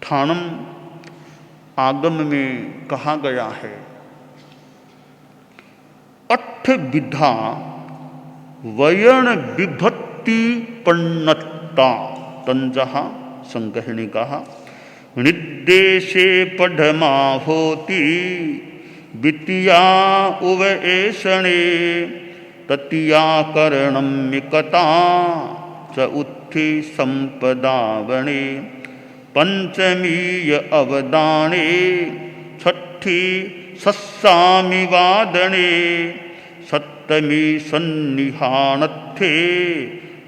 ठाणम आगम में कहा गया है, अठ विधा वयण विभक्ति पन्नता तंजहा संगहिणी कहा निर्देशे पढ़मा होती वित्तिया उव एषणे ततिया करणम मिकता च उत्थि संपदावणे पंचमीय अवदाने छठी सस्सामि वादने सप्तमी सन्निहानत्थे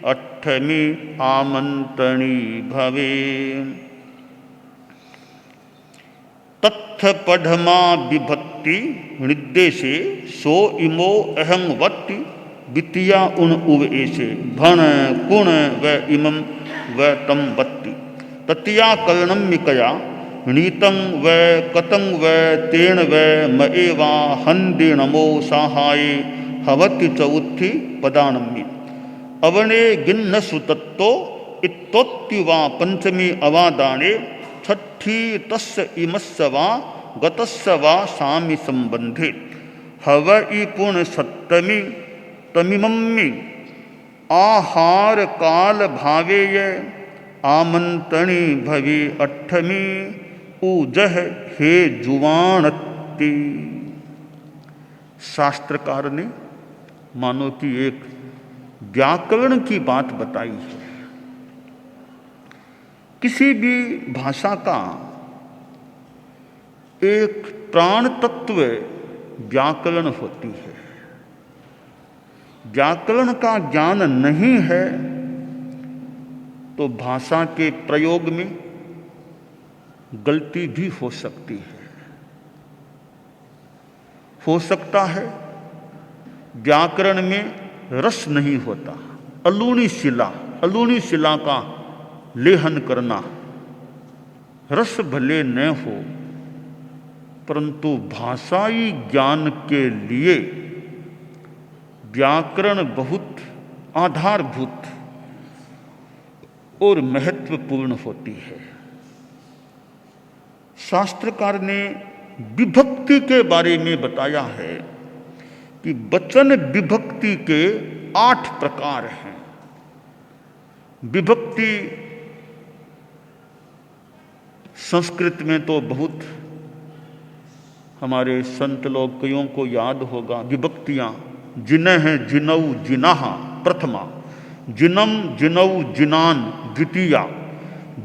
अष्टमी आमंत्रणी भवे। तत्थ पढ़मा विभक्ति निर्देशे सो इमो अहं वत्ति वित्तिया उन उव एसे भण कुण व इमं व तम वत्ति तत्या करणम मिकया नीतं व कतं व तेन व मएवा हंदे नमो साहाये हवति च उत्थि पदानम्मि अवने गिन्न सुतत्तो इत्तोत्ति वा पंचमी अवादाने छठी तस्य इमस्य वा गतस्य वा सामि संबंधे हव पुन सप्तमी तमिमम्मि आहार काल भावेय आमंत्रणी भवे अष्टमी ऊजह हे जुवानत्ति। शास्त्रकार ने मानो कि एक व्याकरण की बात बताई है। किसी भी भाषा का एक प्राण तत्व व्याकरण होती है। व्याकरण का ज्ञान नहीं है तो भाषा के प्रयोग में गलती भी हो सकती है। हो सकता है व्याकरण में रस नहीं होता, अलूणी शिला का लेहन करना, रस भले न हो परंतु भाषाई ज्ञान के लिए व्याकरण बहुत आधारभूत और महत्वपूर्ण होती है। शास्त्रकार ने विभक्ति के बारे में बताया है कि वचन विभक्ति के 8 प्रकार हैं। विभक्ति संस्कृत में तो बहुत हमारे संत लोग कईयों को याद होगा। विभक्तियां जिन्ह जिनऊ जिनाह प्रथमा, जिनम जिनऊ जिनान द्वितीया,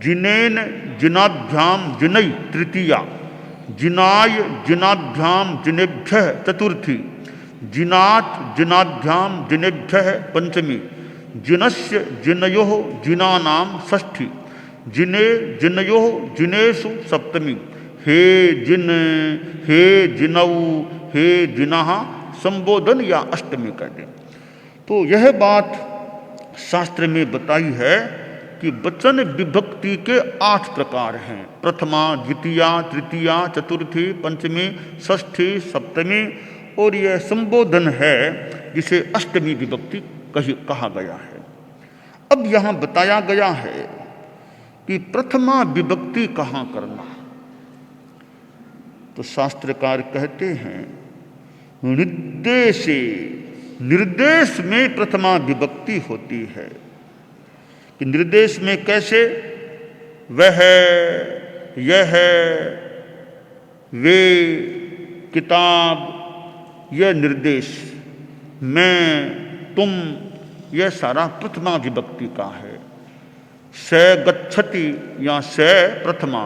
जिनेन जिनाभ्याम जिनई तृतीया, जिनाय जिनाभ्याम जिनेभ्यः चतुर्थी, जिनात जिनाभ्याम जिनेभ्यः पंचमी, जिनस्य जिनयोः जिनानाम षष्ठी, जिने जिनयोः जिनेषु सप्तमी, हे जिन हे जिनऊ हे जिनाह संबोधन या अष्टमी कर दे। तो यह बात शास्त्र में बताई है कि वचन विभक्ति के 8 प्रकार हैं। प्रथमा, द्वितीया, तृतीया, चतुर्थी, पंचमी, षष्ठी, सप्तमी और यह संबोधन है जिसे अष्टमी विभक्ति कहा गया है। अब यहाँ बताया गया है कि प्रथमा विभक्ति कहाँ करना। तो शास्त्रकार कहते हैं निर्देशे, निर्देश में प्रथमा विभक्ति होती है। कि निर्देश में कैसे? वह, यह, वे, किताब, यह निर्देश, मैं, तुम, यह सारा प्रथमा विभक्ति का है। स गच्छति या स प्रथमा,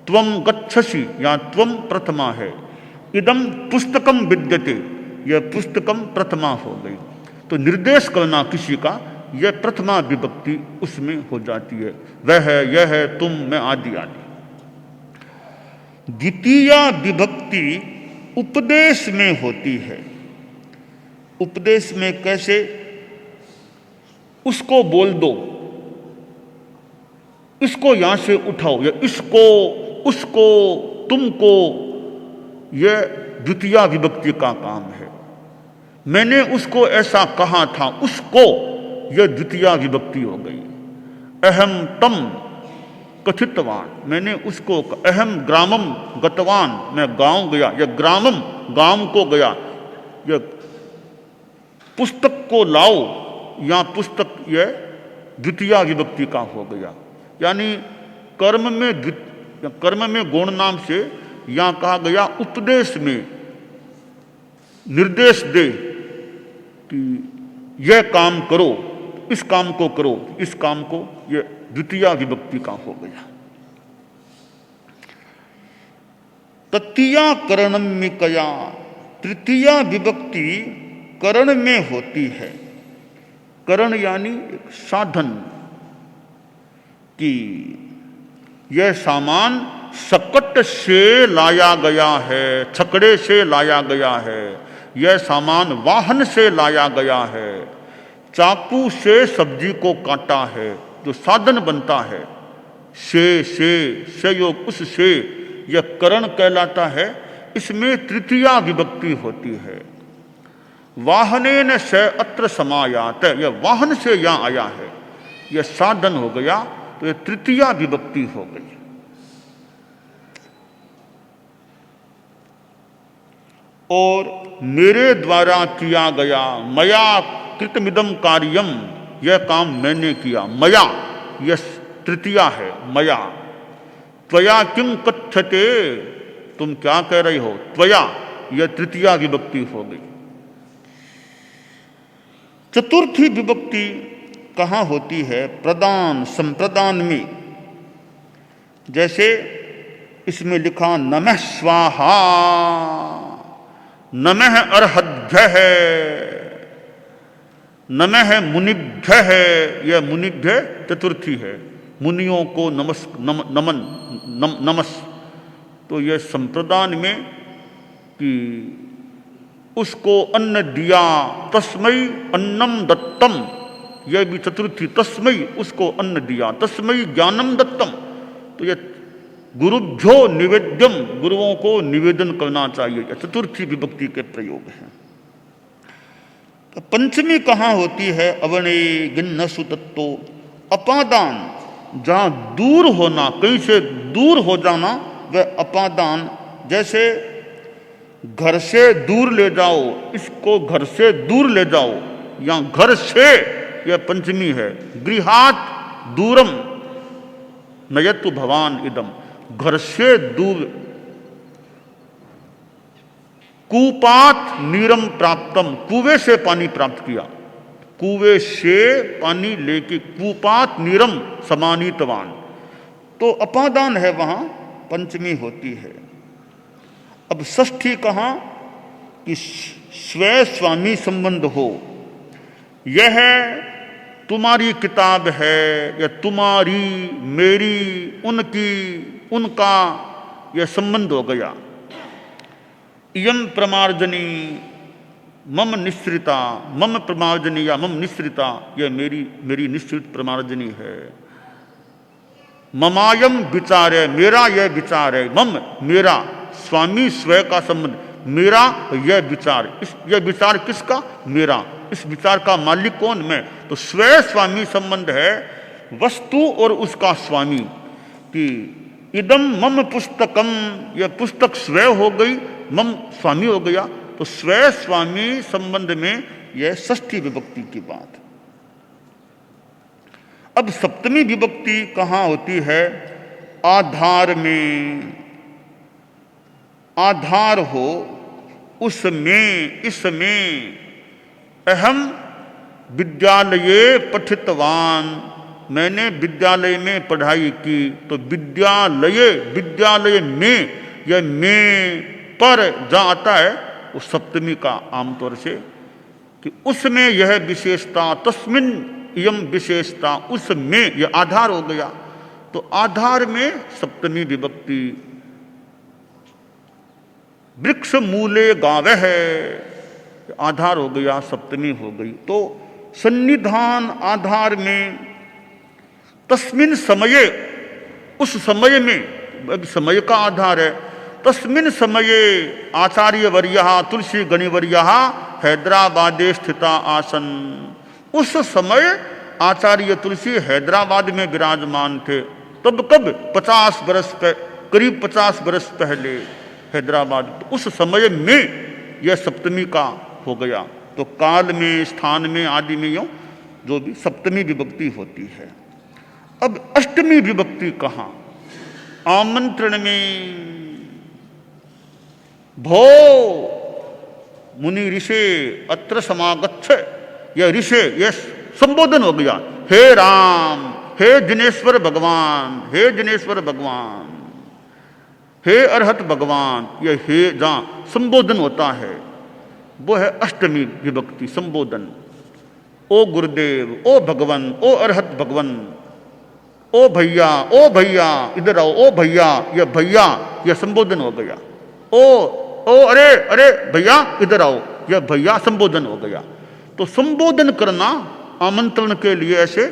त्वम गच्छसि या त्वम प्रथमा है। इदम पुस्तकम विद्यते, यह पुस्तकम प्रथमा हो गई। तो निर्देश करना किसी का, यह प्रथमा विभक्ति उसमें हो जाती है। वह है, यह है, तुम, मैं आदि आदि। द्वितीया विभक्ति उपदेश में होती है। उपदेश में कैसे? उसको बोल दो, इसको यहां से उठाओ, या इसको, उसको, तुमको, यह द्वितीया विभक्ति का काम है। मैंने उसको ऐसा कहा था, उसको, यह द्वितीया विभक्ति हो गई। अहम तम, कथितवान, मैंने उसको, अहम ग्रामम गतवान, मैं गांव गया, या ग्रामम गांव को गया, या पुस्तक को लाओ, या पुस्तक यह द्वितीया विभक्ति का हो गया। यानी कर्म में गुण नाम से यहाँ कहा गया उपदेश में निर्देश दे कि यह काम करो, इस काम को करो, इस काम को, यह द्वितीया विभक्ति का हो गया। तृतीया करणमिकया, तृतीया विभक्ति करण में होती है। करण यानी एक साधन कि यह सामान सकट से लाया गया है, छकड़े से लाया गया है, यह सामान वाहन से लाया गया है, चाकू से सब्जी को काटा है, जो साधन बनता है, से योग उस से, यह करण कहलाता है। इसमें तृतीया विभक्ति होती है। वाहनेन से अत्र समायात, यह वाहन से यहां आया है, यह साधन हो गया, तो यह तृतीया विभक्ति हो गई। और मेरे द्वारा किया गया, मया कृतमिदम कार्यम, यह काम मैंने किया, मया यह तृतीया है, मया। त्वया किम कथ्यते, तुम क्या कह रही हो, त्वया यह तृतीया विभक्ति हो गई। चतुर्थी विभक्ति कहाँ होती है? प्रदान, संप्रदान में। जैसे इसमें लिखा नमः स्वाहा, नमः अर्हद्भ्यः, नमः मुनिभ्यः, यह मुनिभ्य चतुर्थी है, मुनियों को नमस। तो यह संप्रदान में कि उसको अन्न दिया, तस्मै अन्नम दत्तम, यह भी चतुर्थी, तस्मै उसको अन्न दिया, तस्मै ज्ञानम दत्तम। तो यह गुरुभ्यो निवेद्यम, गुरुओं को निवेदन करना चाहिए, यह चतुर्थी विभक्ति के प्रयोग हैं। तो पंचमी कहाँ होती है? अवणे गिन्न सुतत्तो, अपादान, जहाँ दूर होना, कहीं से दूर हो जाना, वह अपादान। जैसे घर से दूर ले जाओ, इसको घर से दूर ले जाओ, या घर से, यह पंचमी है। गृहात दूरम नयतु भवान इदम, घर से दूर। कूपात नीरम प्राप्तम, कुएं से पानी प्राप्त किया, कुएं से पानी लेके, कूपात नीरम समानीतवान। तो अपादान है, वहां पंचमी होती है। अब षष्ठी कहाँ? कि स्वयं स्वामी संबंध हो, यह तुम्हारी किताब है, या तुम्हारी, मेरी, उनकी, उनका, यह संबंध हो गया। इयं प्रमार्जनी मम निश्रिता, मम प्रमार्जनी या मम निश्रिता, यह मेरी निश्चित प्रमार्जनी है। ममायम विचार है, मेरा यह विचार है, मम मेरा, स्वामी स्वयं का संबंध, मेरा यह विचार, यह विचार किसका? मेरा। इस विचार का मालिक कौन? मैं। तो स्वयं स्वामी संबंध है वस्तु और उसका स्वामी। कि इदम मम पुस्तकम, यह पुस्तक स्वयं हो गई, मम स्वामी हो गया। तो स्वयं स्वामी संबंध में यह षष्ठी विभक्ति की बात। अब सप्तमी विभक्ति कहाँ होती है? आधार में। आधार हो, उसमें, इसमें। अहम विद्यालये पठितवान, मैंने विद्यालय में पढ़ाई की। तो विद्यालय, विद्यालय में, यह में पर जहाँ आता है वो सप्तमी का आमतौर से, कि उसमें यह विशेषता, तस्मिन यम विशेषता, उसमें यह आधार हो गया। तो आधार में सप्तमी विभक्ति। वृक्ष मूले गावे है, आधार हो गया, सप्तमी हो गई। तो सन्निधान आधार में, तस्मिन समये, उस समय में, समय का आधार है। तस्मिन समये आचार्य वर्यः तुलसी गणिवर्यः हैदराबादे स्थिता आसन, उस समय आचार्य तुलसी हैदराबाद में विराजमान थे। तब कब 50 बरस करीब 50 बरस पहले हैदराबाद, तो उस समय में यह सप्तमी का हो गया। तो काल में, स्थान में, आदि में यूँ जो भी सप्तमी विभक्ति होती है। अब अष्टमी विभक्ति कहाँ? आमंत्रण में भो मुनि ऋषे अत्र समागच्छ, यह ऋषे यह संबोधन हो गया। हे राम, हे जिनेश्वर भगवान, हे जिनेश्वर भगवान, हे अरहत भगवान, यह हे जहाँ संबोधन होता है वो है अष्टमी विभक्ति संबोधन। ओ गुरुदेव, ओ भगवान, ओ अरहत भगवान, ओ भैया इधर आओ, ओ भैया, यह भैया यह संबोधन हो गया। ओ अरे अरे भैया इधर आओ, यह भैया संबोधन हो गया। तो संबोधन करना आमंत्रण के लिए ऐसे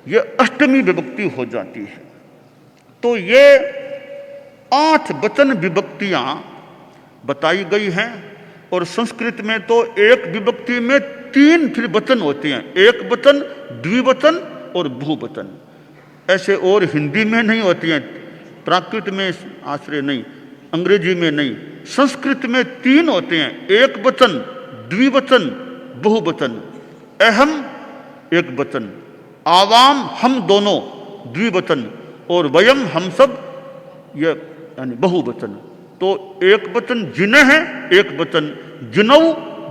यह अष्टमी विभक्ति हो जाती है। तो ये 8 वचन विभक्तियां बताई गई हैं। और संस्कृत में तो एक विभक्ति में 3 फिर वचन होते हैं, एक वचन, द्विवचन और बहुवचन। ऐसे और हिंदी में नहीं होती हैं, प्राकृत में आश्रय नहीं, अंग्रेजी में नहीं, संस्कृत में 3 होते हैं, एक वचन, द्विवचन, बहुवचन। अहम एक वचन, आवाम हम दोनों द्विवचन, और वयम हम सब यह यानी बहुवचन। तो एक वचन जिन्ह है एक वचन, जिनौ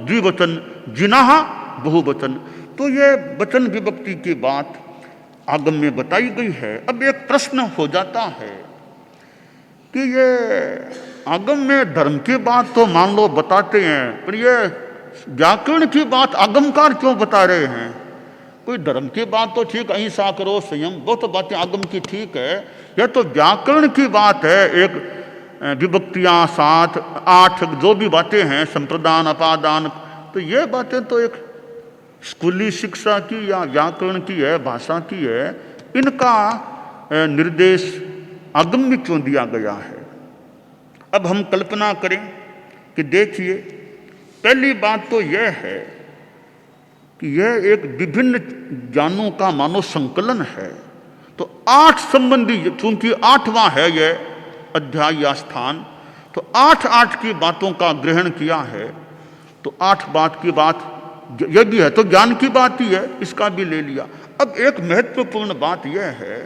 द्विवचन, जिनाह बहुवचन। तो यह वचन विभक्ति की बात आगम में बताई गई है। अब एक प्रश्न हो जाता है कि ये आगम में धर्म की बात तो मान लो बताते हैं, पर ये व्याकरण की बात आगमकार क्यों बता रहे हैं? कोई धर्म की बात तो ठीक, अहिंसा करो, संयम, वो तो बातें आगम की ठीक है। यह तो व्याकरण की बात है। एक विभक्तियां 7, 8 जो भी बातें हैं, संप्रदान, अपादान, तो ये बातें तो एक स्कूली शिक्षा की या व्याकरण की है, भाषा की है। इनका निर्देश आगम में क्यों दिया गया है? अब हम कल्पना करें कि देखिए, पहली बात तो यह है कि यह एक विभिन्न ज्ञानों का मानव संकलन है। तो 8 संबंधी, चूंकि 8वां है यह अध्याय या स्थान, तो 8 की बातों का ग्रहण किया है। तो 8 बात की बात यह भी है, तो ज्ञान की बात ही है, इसका भी ले लिया। अब एक महत्वपूर्ण बात यह है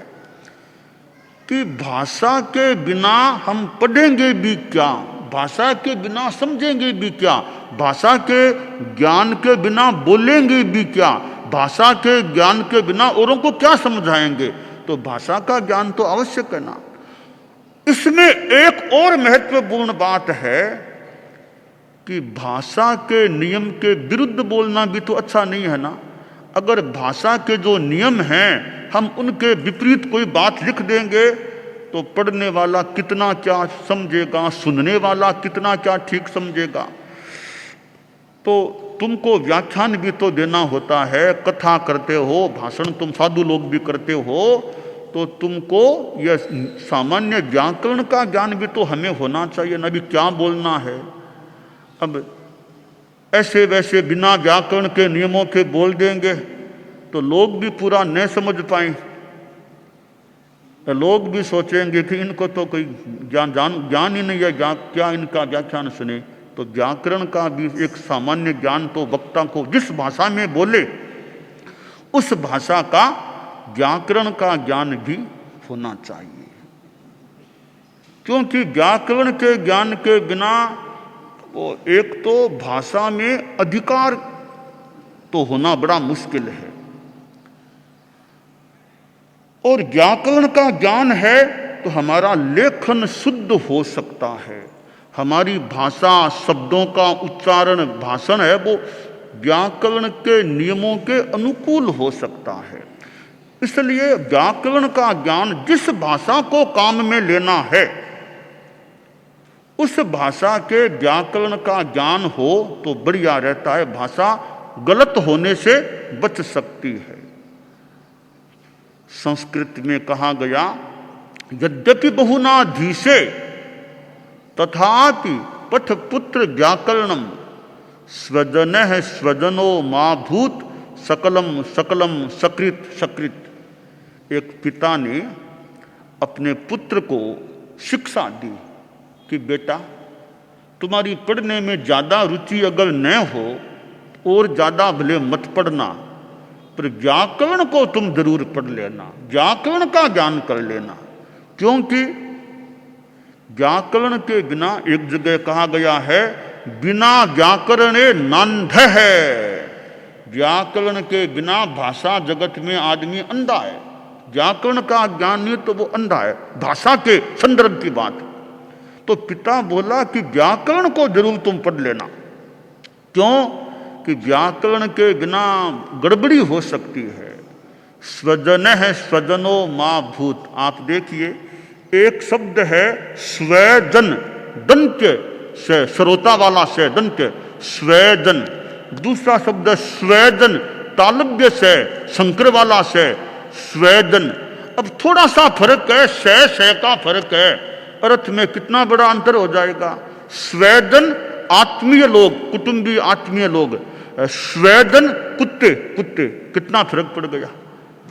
कि भाषा के बिना हम पढ़ेंगे भी क्या, भाषा के बिना समझेंगे भी क्या, भाषा के ज्ञान के बिना बोलेंगे भी क्या, भाषा के ज्ञान के बिना औरों को क्या समझाएंगे? तो भाषा का ज्ञान तो आवश्यक है ना। इसमें एक और महत्वपूर्ण बात है कि भाषा के नियम के विरुद्ध बोलना भी तो अच्छा नहीं है ना। अगर भाषा के जो नियम हैं हम उनके विपरीत कोई बात लिख देंगे तो पढ़ने वाला कितना क्या समझेगा, सुनने वाला कितना क्या ठीक समझेगा। तो तुमको व्याख्यान भी तो देना होता है, कथा करते हो, भाषण तुम साधु लोग भी करते हो, तो तुमको यह सामान्य व्याकरण का ज्ञान भी तो हमें होना चाहिए ना, भी क्या बोलना है। अब ऐसे वैसे बिना व्याकरण के नियमों के बोल देंगे तो लोग भी पूरा नहीं समझ पाए, लोग भी सोचेंगे कि इनको तो कोई ज्ञान ही नहीं है, क्या इनका व्याख्यान सुने। तो व्याकरण का भी एक सामान्य ज्ञान तो वक्ता को जिस भाषा में बोले उस भाषा का व्याकरण का ज्ञान भी होना चाहिए, क्योंकि व्याकरण के ज्ञान के बिना वो एक तो भाषा में अधिकार तो होना बड़ा मुश्किल है, और व्याकरण का ज्ञान है तो हमारा लेखन शुद्ध हो सकता है, हमारी भाषा, शब्दों का उच्चारण, भाषण है वो व्याकरण के नियमों के अनुकूल हो सकता है। इसलिए व्याकरण का ज्ञान जिस भाषा को काम में लेना है उस भाषा के व्याकरण का ज्ञान हो तो बढ़िया रहता है, भाषा गलत होने से बच सकती है। संस्कृत में कहा गया, यद्यपि बहुनाधीशे तथापि पठपुत्र व्याकरणम स्वजनः स्वजनो माभूत सकलम सकलम सकृत सकृत। एक पिता ने अपने पुत्र को शिक्षा दी कि बेटा तुम्हारी पढ़ने में ज़्यादा रुचि अगर न हो और ज़्यादा भले मत पढ़ना, पर व्याकरण को तुम जरूर पढ़ लेना, व्याकरण का ज्ञान कर लेना। क्योंकि व्याकरण के बिना, एक जगह कहा गया है, बिना व्याकरणे नान्ध है। व्याकरण के बिना भाषा जगत में आदमी अंधा है। व्याकरण का ज्ञान नहीं तो वो अंधा है, भाषा के संदर्भ की बात। तो पिता बोला कि व्याकरण को जरूर तुम पढ़ लेना। क्यों? कि व्याकरण के बिना गड़बड़ी हो सकती है। स्वजन है स्वजनो माँ भूत। आप देखिए, एक शब्द है स्वजन, दंत्य से, श्रोता वाला से दंत्य, स्वजन। दूसरा शब्द स्वजन, तालव्य से, शंकर वाला से, स्वजन। अब थोड़ा सा फर्क है, से का फर्क है, अर्थ में कितना बड़ा अंतर हो जाएगा। स्वजन आत्मीय लोग, कुटुंबी आत्मीय लोग, स्वजन कुत्ते, कुत्ते, कितना फर्क पड़ गया।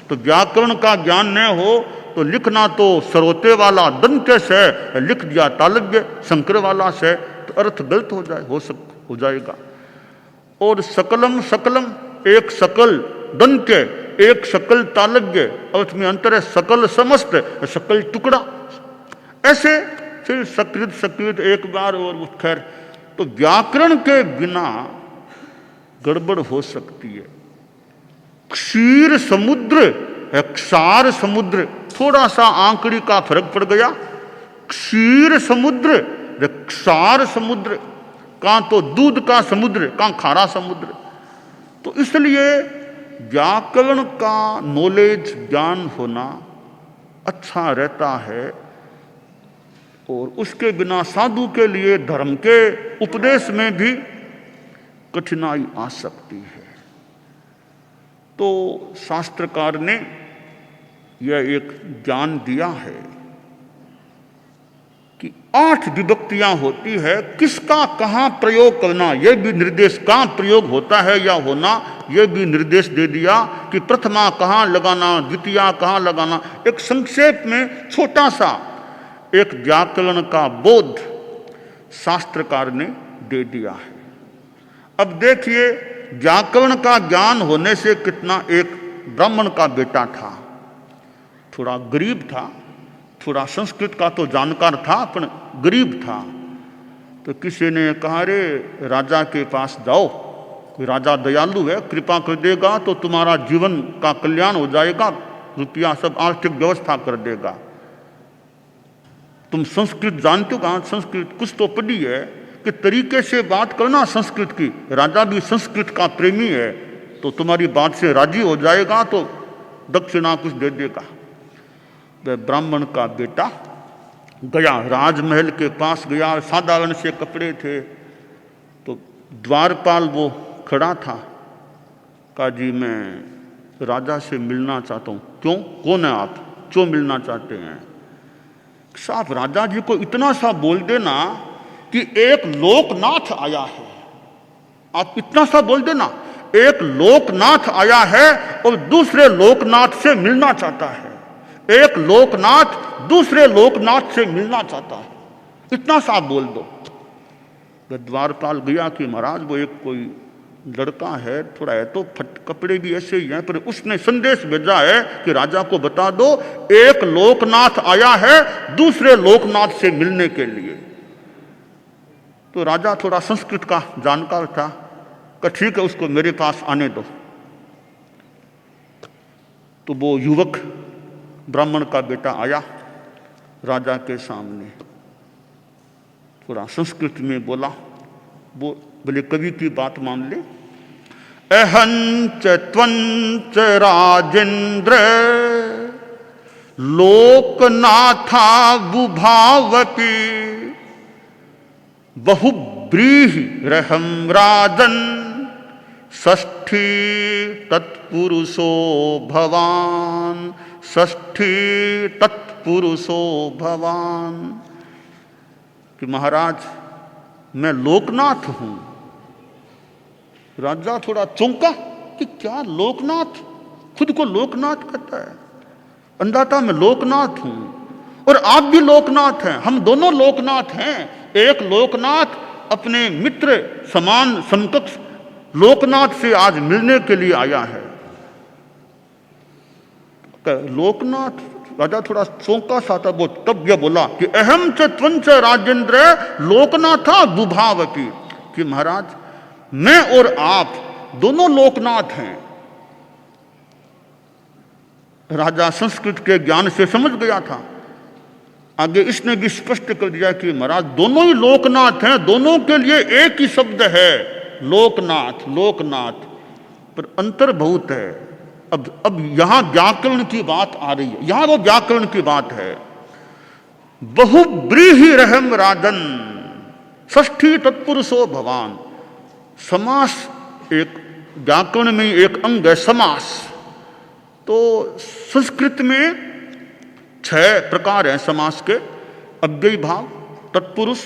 तो व्याकरण का ज्ञान न हो तो लिखना तो सरोते वाला दंत्य से लिख दिया, तालव्य शंकर वाला से, तो अर्थ गलत हो जाएगा। और सकलम, सकलम, एक सकल दंत्य, एक सकल तालव्य, अर्थ में अंतर है। सकल समस्त, सकल टुकड़ा, ऐसे फिर सकृत, सकृत एक बार, और खैर। तो व्याकरण के बिना गड़बड़ हो सकती है। क्षीर समुद्र है, क्षार समुद्र, थोड़ा सा आंकड़ी का फर्क पड़ गया। क्षीर समुद्र, क्षार समुद्र, कहां तो दूध का समुद्र, कहां खारा समुद्र। तो इसलिए व्याकरण का नॉलेज, ज्ञान होना अच्छा रहता है। और उसके बिना साधु के लिए धर्म के उपदेश में भी कठिनाई आ सकती है। तो शास्त्रकार ने यह एक ज्ञान दिया है कि 8 विभक्तियां होती है, किसका कहां प्रयोग करना, यह भी निर्देश, कहां प्रयोग होता है या होना, यह भी निर्देश दे दिया कि प्रथमा कहां लगाना, द्वितीया कहां लगाना। एक संक्षेप में छोटा सा एक व्याकरण का बोध शास्त्रकार ने दे दिया है। अब देखिए, व्याकरण का ज्ञान होने से कितना, एक ब्राह्मण का बेटा था, थोड़ा गरीब था, थोड़ा संस्कृत का तो जानकार था पर गरीब था। तो किसी ने कहा, रे राजा के पास जाओ, कोई राजा दयालु है, कृपा कर देगा तो तुम्हारा जीवन का कल्याण हो जाएगा, रुपया सब आर्थिक व्यवस्था कर देगा। तुम संस्कृत जानते हो, कहाँ संस्कृत कुछ तो पढ़ी है कि तरीके से बात करना संस्कृत की, राजा भी संस्कृत का प्रेमी है, तो तुम्हारी बात से राजी हो जाएगा तो दक्षिणा कुछ दे देगा। वह ब्राह्मण का बेटा गया, राजमहल के पास गया, साधारण से कपड़े थे। तो द्वारपाल वो खड़ा था, कहा जी मैं राजा से मिलना चाहता हूँ। क्यों, कौन है आप, क्यों मिलना चाहते हैं? साहब राजा जी को इतना सा बोल देना कि एक लोकनाथ आया है, आप इतना सा बोल देना, एक लोकनाथ आया है और दूसरे लोकनाथ से मिलना चाहता है, एक लोकनाथ दूसरे लोकनाथ से मिलना चाहता है, इतना सा बोल दो। द्वारपाल गया कि महाराज वो एक कोई लड़का है, थोड़ा है तो कपड़े भी ऐसे ही हैं, पर उसने संदेश भेजा है कि राजा को बता दो एक लोकनाथ आया है दूसरे लोकनाथ से मिलने के लिए। तो राजा थोड़ा संस्कृत का जानकार था, कि ठीक है उसको मेरे पास आने दो। तो वो युवक ब्राह्मण का बेटा आया राजा के सामने, थोड़ा संस्कृत में बोला, वो बोले कवि की बात मान ले। अहंच त्वंच राजेंद्र लोकनाथा बुभावती बहुब्रीहि रहम राजन षष्ठी तत्पुरुषो भवान, षष्ठी तत्पुरुषो भवान। कि महाराज मैं लोकनाथ हूं। राजा थोड़ा चौंका कि क्या लोकनाथ, खुद को लोकनाथ कहता है, अंधाता मैं लोकनाथ हूं। और आप भी लोकनाथ हैं, हम दोनों लोकनाथ हैं। एक लोकनाथ अपने मित्र समान समकक्ष लोकनाथ से आज मिलने के लिए आया है। लोकनाथ राजा थोड़ा चौंका सा था, वो तब यह बोला कि अहम च त्वंच राजेंद्र लोकनाथा बुभावती, कि महाराज मैं और आप दोनों लोकनाथ हैं। राजा संस्कृत के ज्ञान से समझ गया था। आगे इसने भी स्पष्ट कर दिया कि महाराज दोनों ही लोकनाथ हैं, दोनों के लिए एक ही शब्द है लोकनाथ। लोकनाथ पर अंतर बहुत है। अब यहां व्याकरण की बात आ रही है, यहां वो व्याकरण की बात है। बहुब्रीहि रहम राजन षष्ठी तत्पुरुषो भवान। समास एक व्याकरण में एक अंग है समास। तो संस्कृत में 6 प्रकार हैं समास के, अव्ययी भाव, तत्पुरुष,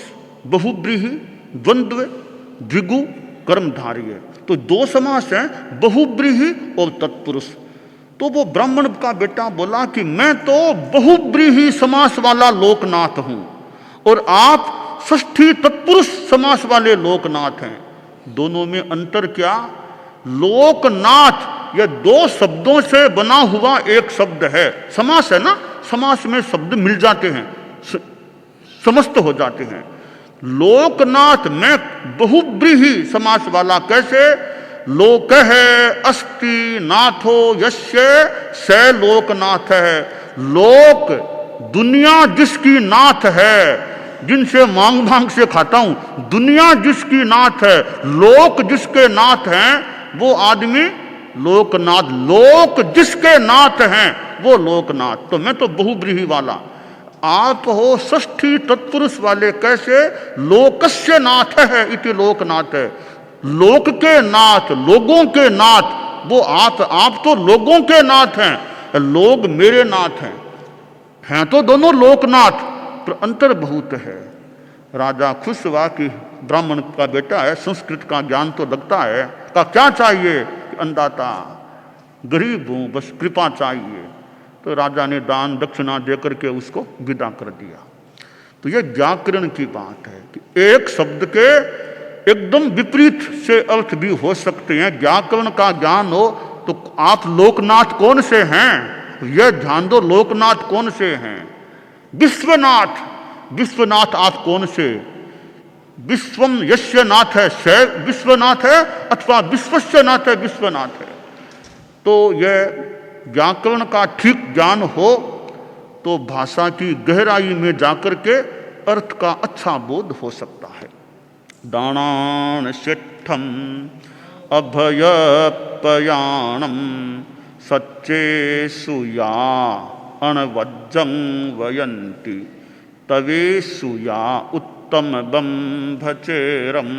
बहुब्रीहि, द्वंद्व, द्विगु, कर्मधारय। तो 2 समास हैं, बहुब्रीहि और तत्पुरुष। तो वो ब्राह्मण का बेटा बोला कि मैं तो बहुब्रीहि समास वाला लोकनाथ हूं और आप षष्ठी तत्पुरुष समास वाले लोकनाथ हैं। दोनों में अंतर क्या? लोकनाथ यह 2 शब्दों से बना हुआ एक शब्द है। समास है ना, समास में शब्द मिल जाते हैं, समस्त हो जाते हैं। लोकनाथ में बहुब्रीहि समास वाला कैसे? लोक है अस्ति नाथो यस्य स लोकनाथ है। लोक दुनिया जिसकी नाथ है, जिनसे मांग मांग से खाता हूं, दुनिया जिसकी नाथ है, लोक जिसके नाथ हैं वो आदमी लोकनाथ। लोक जिसके नाथ हैं वो लोकनाथ। तो मैं तो बहुब्रीहि वाला, आप हो षष्ठी तत्पुरुष वाले। कैसे? लोकस्य नाथ है इति लोकनाथ है। लोक के नाथ, लोगों के नाथ वो आप तो लोगों के नाथ हैं, लोग मेरे नाथ हैं तो दोनों लोकनाथ, पर अंतर बहुत है। राजा खुश हुआ कि ब्राह्मण का बेटा है, संस्कृत का ज्ञान तो लगता है। का क्या चाहिए? अन्नदाता, गरीब हूं, बस कृपा चाहिए। तो राजा ने दान दक्षिणा देकर के उसको विदा कर दिया। तो यह व्याकरण की बात है कि एक शब्द के एकदम विपरीत से अर्थ भी हो सकते हैं। व्याकरण का ज्ञान हो तो आप लोकनाथ कौन से हैं यह ध्यान दो। लोकनाथ कौन से हैं? विश्वनाथ। विश्वनाथ आप कौन से? विश्वम यस्य नाथ है स विश्वनाथ है, अथवा विश्वस्य नाथ है विश्वनाथ है। तो यह व्याकरण का ठीक ज्ञान हो तो भाषा की गहराई में जाकर के अर्थ का अच्छा बोध हो सकता है। दानान शिष्ठम अभयपयाणम सच्चे सुया अणवज्जं वयंती तवे सुया उत्तम बंभचेरम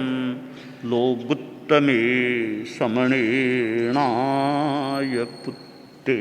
लोगुत्तमे समणेनाय पुत्ते।